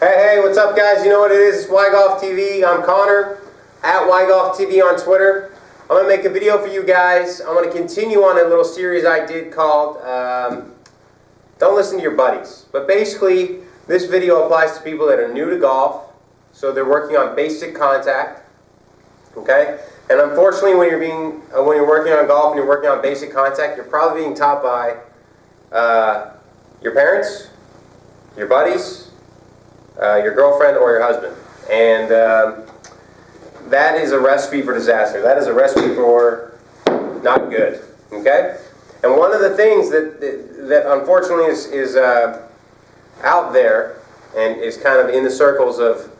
Hey, what's up guys? You know what it is? It's Y-Golf TV. I'm Connor, at Y-Golf TV on Twitter. I'm going to make a video for you guys. I'm going to continue on a little series I did called Don't Listen to Your Buddies. But basically, this video applies to people that are new to golf, so they're working on basic contact. Okay? And unfortunately, when you're working on golf and you're working on basic contact, you're probably being taught by your parents, your buddies, your girlfriend, or your husband. And that is a recipe for disaster. That is a recipe for not good. Okay? And one of the things that unfortunately is out there and is kind of in the circles of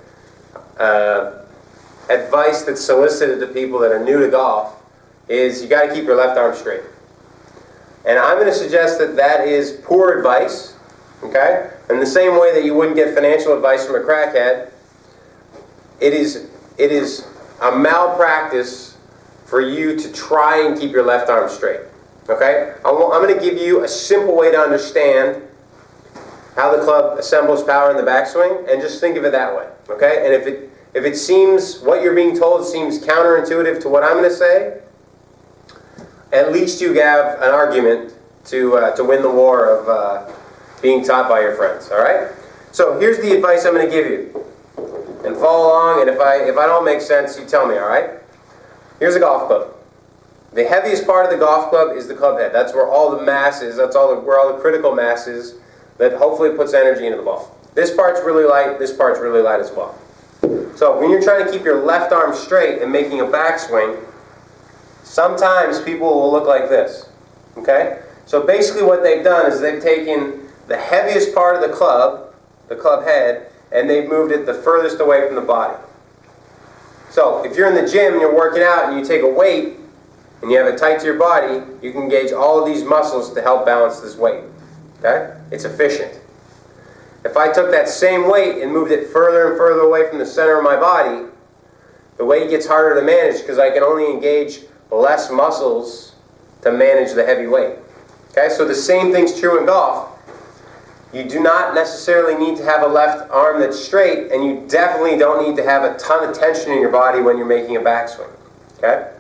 advice that's solicited to people that are new to golf is you got to keep your left arm straight. And I'm going to suggest that that is poor advice. Okay? In the same way that you wouldn't get financial advice from a crackhead, it is a malpractice for you to try and keep your left arm straight. Okay? I'm going to give you a simple way to understand how the club assembles power in the backswing, and just think of it that way. Okay? And if it seems, what you're being told seems counterintuitive to what I'm going to say, at least you have an argument to win the war of being taught by your friends. All right? So here's the advice I'm going to give you. And follow along, and if I don't make sense, you tell me, all right? Here's a golf club. The heaviest part of the golf club is the club head. That's where all the mass is. That's where all the critical mass is that hopefully puts energy into the ball. This part's really light. This part's really light as well. So when you're trying to keep your left arm straight and making a backswing, sometimes people will look like this. Okay? So basically what they've done is they've taken the heaviest part of the club head, and they've moved it the furthest away from the body. So if you're in the gym and you're working out and you take a weight and you have it tight to your body, you can engage all of these muscles to help balance this weight. Okay? It's efficient. If I took that same weight and moved it further and further away from the center of my body, the weight gets harder to manage because I can only engage less muscles to manage the heavy weight. Okay? So the same thing's true in golf. You do not necessarily need to have a left arm that's straight, and you definitely don't need to have a ton of tension in your body when you're making a backswing. Okay?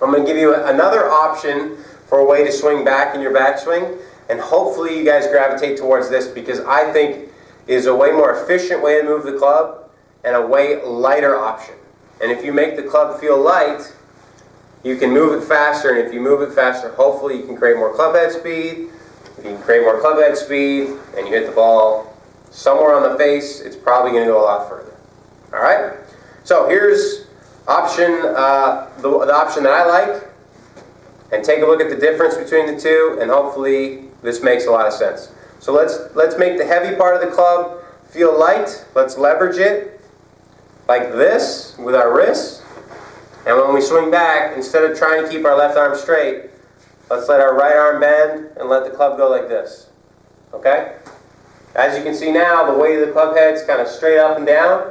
I'm going to give you another option for a way to swing back in your backswing, and hopefully you guys gravitate towards this because I think is a way more efficient way to move the club and a way lighter option. And if you make the club feel light, you can move it faster, and if you move it faster, hopefully you can create more club head speed. If you can create more club head speed and you hit the ball somewhere on the face, it's probably going to go a lot further. All right? So here's option, the option that I like, and take a look at the difference between the two, and hopefully this makes a lot of sense. So let's make the heavy part of the club feel light. Let's leverage it like this with our wrists, and when we swing back, instead of trying to keep our left arm straight, let's let our right arm bend and let the club go like this. Okay? As you can see now, the weight of the club head's kind of straight up and down.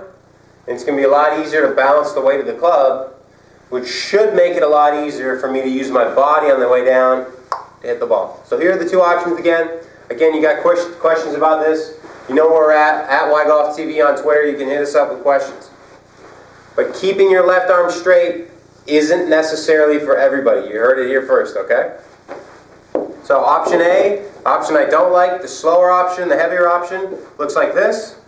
And it's going to be a lot easier to balance the weight of the club, which should make it a lot easier for me to use my body on the way down to hit the ball. So here are the two options again. Again, you got questions about this, you know where we're at Y-Golf TV on Twitter. You can hit us up with questions. But keeping your left arm straight isn't necessarily for everybody. You heard it here first, okay? So option A, option I don't like, the slower option, the heavier option, looks like this.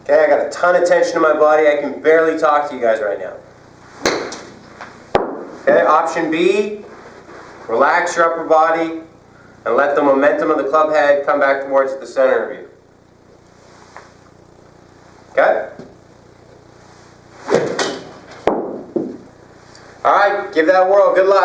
Okay, I got a ton of tension in my body. I can barely talk to you guys right now. Okay, option B, relax your upper body and let the momentum of the club head come back towards the center of you. Okay? All right, give that a whirl. Good luck.